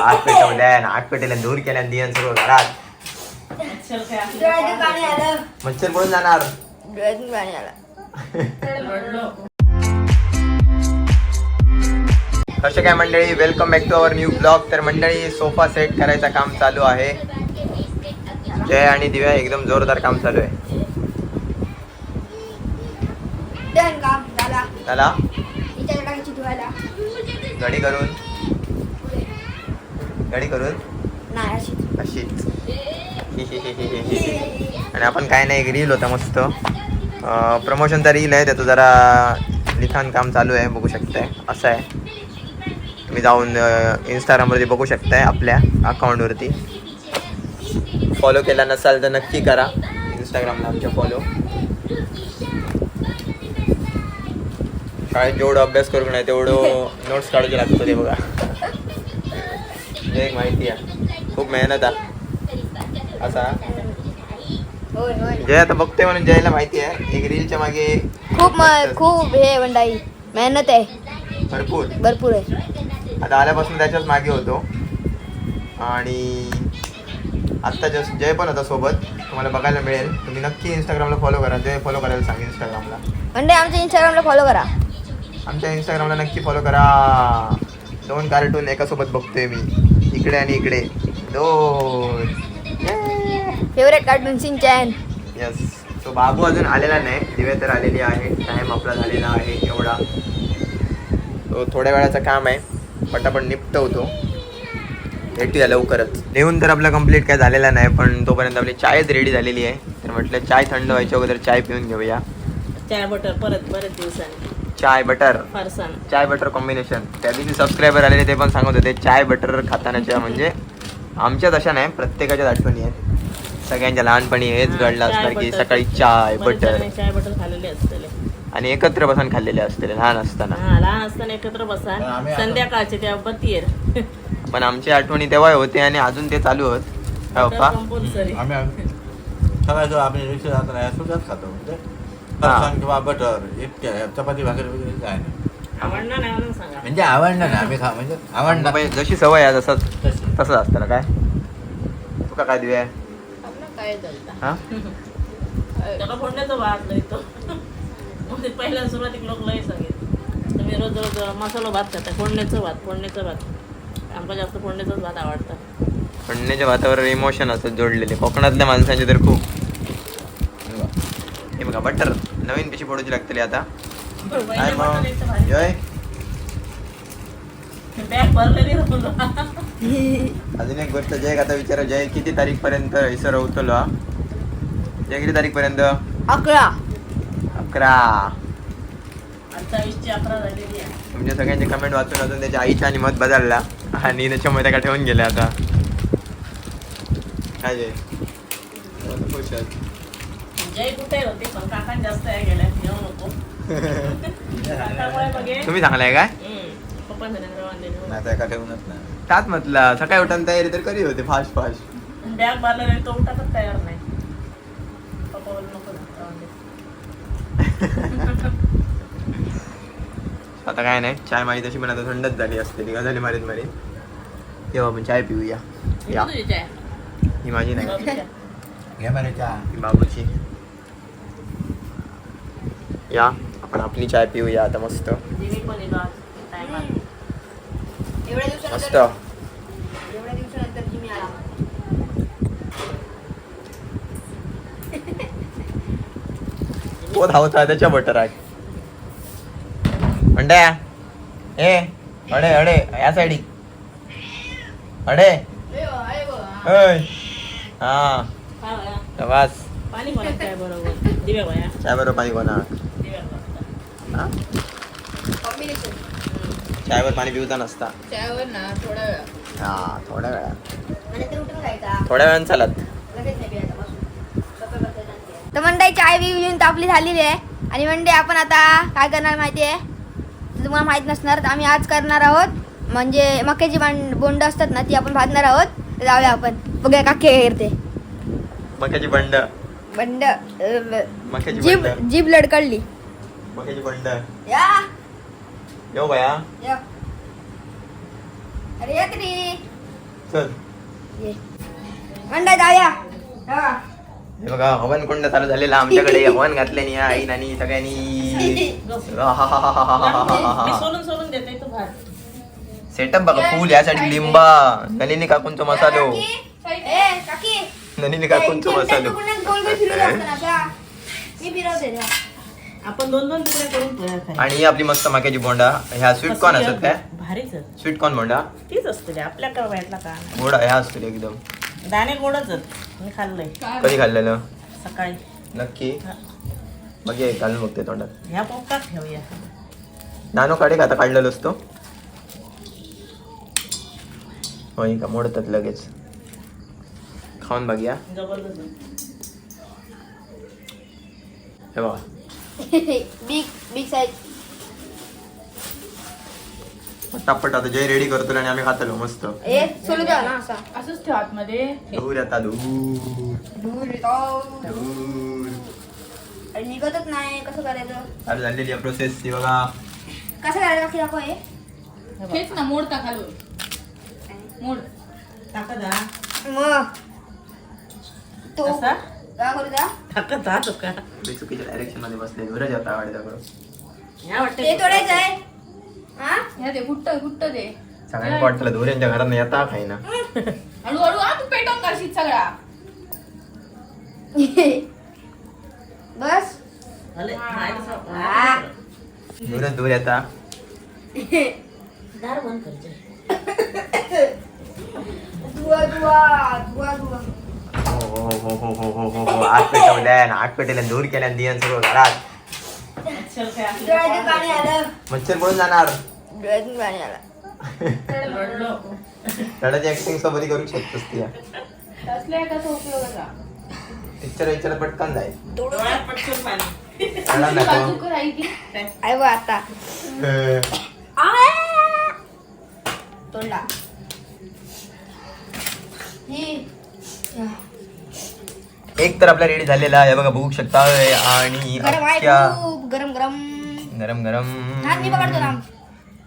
आग पेटवल्या आग पेटवल्या दूर केल्या दियन सगळं घरात. मच्छर पळून जाणार. कसे काय मंडळी, welcome back to our new blog. तर मंडळी सोफा सेट करायचं काम चालू आहे. जय आणि दिव्या एकदम जोरदार काम चालू आहे. त्याला गडी करून अशीच आणि आपण काय नाही, एक रील होता मस्त प्रमोशनचा रील आहे, त्याचं जरा लिखाण काम चालू आहे, बघू शकताय. असं आहे, तुम्ही जाऊन इंस्टाग्रामवरती बघू शकताय. आपल्या अकाउंटवरती फॉलो केला नसाल तर नक्की करा इंस्टाग्रामला आमच्या फॉलो. शाळेत जेवढं अभ्यास करू नाही तेवढं नोट्स काढायचे लागतं ते बघा. एक माहिती आहे, खूप मेहनत आहे. असा जय आता बघते म्हणून जयला माहिती आहे एक रीलच्या मागे खूप हे मंडळी मेहनत आहे, भरपूर आहे. आता आल्यापासून त्याच्याच मागे होतो आणि आत्ता जस्ट जय पण होता सोबत, तुम्हाला बघायला मिळेल. तुम्ही नक्की इंस्टाग्रामला फॉलो करा. जय फॉलो करायला सांग इंस्टाग्रामला. म्हणजे आमच्या इंस्टाग्रामला फॉलो करा. आमच्या इंस्टाग्रामला नक्की फॉलो करा. 2 कार्टून एकासोबत बघतोय मी, इकडे आणि इकडे 2 फेवरेट कार्टून सिंचन. यस. सो बाबू अजून आलेला नाही, दिव्या तर आलेली आहे. टाईम आपला झालेला आहे एवढा. तो थोड्या वेळाचं काम आहे, पटापट निपटवतो. भेटूया लवकरच. लिहून तर आपला कंप्लीट काय झालेला नाही, पण तोपर्यंत आपली चायच रेडी झालेली आहे. तर म्हटलं चाय थंड व्हायच्या अगोदर चाय पिऊन घेऊया. चाय बटर परत बरेच दिवसांनी चाय बटर फरसाण चाय बटर कॉम्बिनेशन. त्या दिवशी सबस्क्रायबर आलेले ते पण सांगत होते चाय बटर खातानाच्या, म्हणजे आमच्या तशा नाही, प्रत्येकाच्याच आठवणी आहेत. सगळ्यांच्या लहानपणी हेच घडलं असणार की सकाळी चाय बटर खाल्लेले असते आणि एकत्र बसून खाल्लेले असते लहान असताना. लहान असताना एकत्र बसा संध्याकाळचे त्या बत्तीर. पण आमची आठवणी तेव्हा होते आणि अजून ते चालू होत. पप्पा कंपल्सरी सगळ्याजवळ आम्ही रिक्षा जाताना सुद्धाच खातो, म्हणजे फरसाण किंवा बटर इतक्या चपाती भाकरी वगैरे काय नाही. आवडणार नाही म्हणून सांगा. म्हणजे आवडलं ना आम्ही म्हणजे आवडलं जशी सवय आहे तसंच असतं ना. काय तुका काय दिव्या काय चालतं हा त्याला फोडण्याचं भात लय तो. म्हणजे पहिल्या सुरुवातीक लोक लय सांगितलं तुम्ही रोज रोज मसाला भात खाता. फोडण्याचं भात आमका जास्त फोडण्याचाच भात आवडतं. फोडण्याच्या भातावर इमोशन असतात जोडलेले कोकणातल्या माणसांचे तर खूप. हे बघा बटर नवीन कशी फोडूची लागतली आता. काय मग जय बॅग भरलेली अजून एक गोष्ट जय आता विचारा, जय किती तारीख पर्यंत हैसर होतलो हा? जय किती तारीख पर्यंत? 11. 11. 11 झालेली आहे. तुमच्या सगळ्यांचे कमेंट वाचून अजून त्याच्या आईच्या आणि मत बदलला आणि त्याच्यामध्ये का ठेवून गेले आता. काय जय खुश आहे. जय कुठे होते पण काका जास्त आहे गेल्या घेऊ नको. तुम्ही चांगलाय काय पप्पा नाही का ठेवूनच नाही. त्यात म्हटलं सकाळी उठान तयारी तर करी होते फास्ट बॅग भरलेला तो उठाकच तयार नाही. पप्पा बोल नको आता काय नाही, चाय माझी तशी पण आता थंडच झाली असते. ती झाली मारीत तेव्हा आपण चाय पिऊया. या ही माझी नाही, घे मारे चहा. ही बाबूची. या आपण आपली चाय पिऊया आता मस्त मस्त. एवढ्या दिवसानंतर जिमी आला. तो धावता त्याच्या बटर आहे म्हणत्या. ए अडे अडे या साईडी अडे हा बस पाणी बनत काय बरोबर दिव्या बाया चाय बरोबर पाणी कोणा दिव्या चायवर पाणी पिवता नसता. त्यावर ना थोडा वेळ. हा थोड्या वेळा उठून जायचा. थोड्या वेळानं चालत. तर मंडई चाय घेऊन तापली झालेली आहे आणि मंडई आपण आता काय करणार माहिती आहे, तुम्हाला माहित नसणार. तर आम्ही आज करणार आहोत म्हणजे मक्याची बोंड असतात ना, ती आपण भाजणार आहोत. तर जाऊया आपण बघूया का खेळते मक्याची बंड मक्याची बंड जीभ लडकळली. मक्याची बंड या येऊ बया. अरे येत रे चल ये मंडळ जाऊया हा. हे बघा हवन कुंड चालू झालेला आमच्याकडे हवन घातल्याने या आईन आणि सगळ्यांनी मी सोलून देते तू भात सेटअप बघा फुल यासाठी लिंबा नलिनी काकूंचा मसालो ए काकी नलिनी काकूंचा मसालो गोल गोल फिरवत असताना का मी फिरवते ना. आपण 2-2 तुकडे करून पोळ्या खायच्या. आणि ही आपली मस्त मक्याची बोंडा ह्या स्वीट कॉर्न असत काय भारीच स्वीट कॉर्न बोंडा तीच असते रे, आपल्या का वाटला का गोड ह्या असतो एकदम दाणे गोडच आहेत. मी खाल्लंय कधी खाल्लेलं सकाळी. नक्की मग ये घालून बघते तोंडात ह्या पोपटात ठेवूया. नानो काढे का आता काढलेलो असतो होय का मोडतात लगेच खाऊन बघूया जबरदस्त. हे बघा बिग बिग साईज. पटापट आता जय रेडी करतो आणि आम्ही खातलो मस्त ए सोलू द्या ना असा असंच ठेव आतमध्ये. दूर आता दूर दूर येतो दूर आणि निघतच नाही. कसं करायचं चालू झालेली आहे प्रोसेस ती बघा कसं करायचं की दाखव हे हेच ना मोड टाकालो मोड टाकत हा. मग तो कसा? काय करू द्या टाकत हा तुका. मी चुकीच्या डायरेक्शन मध्ये बसले दूरच आता आवडतं ह्या वाटते ते तोडायचं आहे हा ह्या दे गुट्ट दे सगळ्यांना वाटलं दूर यांच्या घरात येता खाई ना हळूहळू हा तू पेटवून काढशील सगळा. बस भले. हा. हा. दूरच दूर येता दार बंद करते. दुआ दुआ दुआ दुआ हो आग पेटवल्या आग पेटवल्या दूर केल्या दियन सगळं घरात मच्छर काय असलं डोळ्यातून पाणी आलं. मच्छर पळून जाणार डोळ्यातून पाणी आलं. रडलो. रडाची ऍक्टिंग सोबत करू शकतोस ती असल्या कसा उपयोगाचा पिक्चर पटकन जाईल डोळ्यात पटकन पाणी. रडा नको बाजूक राहील की आहे बघ आता तोंडा ही एक तर आपला रेडी झालेला आहे बघा बघू शकता आणि गरम आहे अख्ख्या खूप गरम गरम. गरम गरम हात मी पकडतो ना.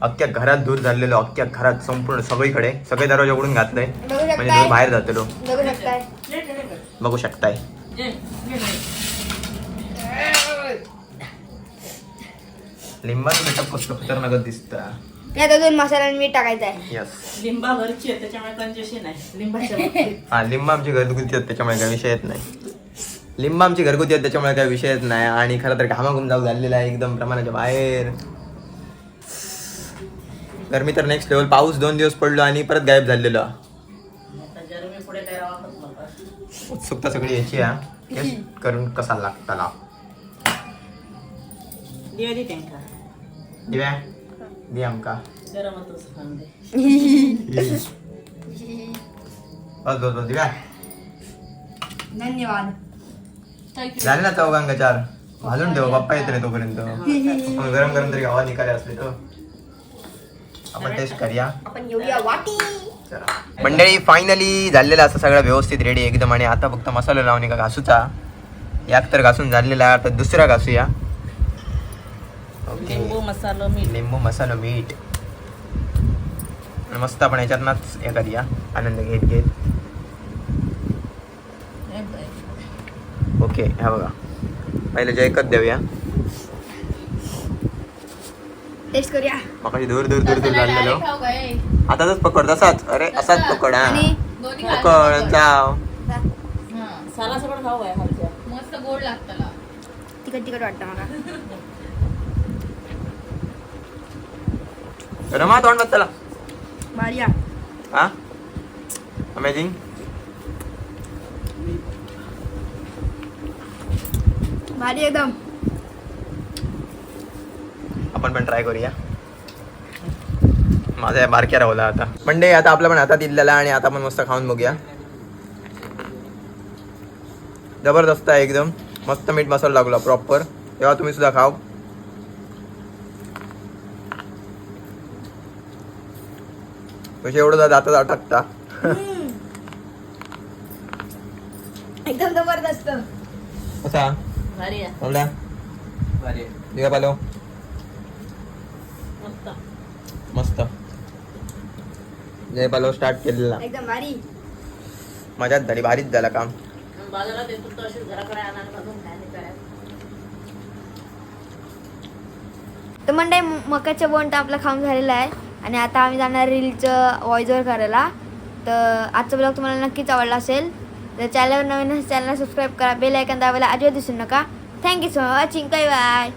अख्ख्या घरात दूर झालेलो अख्ख्या घरात संपूर्ण सगळीकडे सगळे दरवाजे उघडून घातलंय बघू म्हणजे शकताय दूर बाहेर जातलो बघू शकताय. जे, जे, जे. बघू शकताय जे, जे, जे. लिंबाचं बेटअप कसलं खतरनाक दिसतं यात अजून मसाला आणि मीठ टाकायचं आहे. यस लिंबा घरची आहे त्याच्यामुळे कंजेशन आहे लिंबाच्या बाबतीत. हा लिंब आमची घरगुती आहेत त्याच्यामुळे काही विषय येत नाही लिंब आमची घरगुती आहेत त्याच्यामुळे काही विषय येत नाही आणि खरं तर घामाघूम जाऊ झालेला आहे एकदम प्रमाणाच्या बाहेर गरमी तर नेक्स्ट लेवल पाऊस 2 दिवस पडलो आणि परत गायब झालेलो आता गरमी पुढे काय राहतच नव्हता. उत्सुकता सगळी याची हा टेस्ट करून कसा लागताला दिवा दे त्यांका. दिव्या दे आमका गरमच सांगते. बस बस बस दिव्या धन्यवाद. झाले ना चौघांग 4 घालून ठेव बाप्पा येत रे तोपर्यंत आपण गरम गरम तरी हवा निकाले असले तर आपण टेस्ट करूया आपण येऊया वाटी. मंडळी फायनली झालेला असं सगळं व्यवस्थित रेडी एकदम आणि आता फक्त मसाला लावणे का घासूचा याक तर घासून झालेला आहे आता दुसरा घासूया ओके लिंबू मसाला मीठ. लिंबू मसाला मीठ आणि मस्त आपण ह्याच्यातनंच हे करूया आनंद घेत घेत ओके ह्या बघा पहिले जयकत देऊया टेस्ट करूया. मग दूर दूर दूर दूर झालेलो खाऊ काय आताच पकड तसाच अरे असाच पकड हा आणि दोन्ही पकड जाव हा साला सगळं खाऊ आहे खालच्या. मस्त गोड लागतं तिखट तिखट वाटतं मला. रमा तोंड त्याला भारिया हा अमेझिंग भारी एकदम. आपण पण ट्राय करूया माझा बारक्या राहुला आता मंडे आता आपला पण हातात दिलेला आणि आता आपण मस्त खाऊन बघूया जबरदस्त आहे एकदम मस्त मीठ मसाला लागला प्रॉपर तेव्हा तुम्ही सुद्धा खाव कसे एवढं जाता अटकता एकदम जबरदस्त. कसा भारी आहे. बोला दिवा पालो मस्त. मस्त जय पालो स्टार्ट केलेला एकदम भारी. मजाच झाली, भारीच झाला काम. बाजारात येतो तर अशीच घराकडे आणा आणि भाजून खायला करायचं. तर मंडळी मकाचं बोंड आपलं खाऊन झालेलं आहे आणि आता आम्ही जाणार रीलचं व्हॉइस ओव्हर करायला. तर आजचा ब्लॉग तुम्हाला नक्कीच आवडला असेल तर चॅनलवर नवीन चॅनलला सबस्क्राईब करा, बेल आयकॉन दाबायला अजिबात विसरू नका. Thank you so much watching. Bye bye.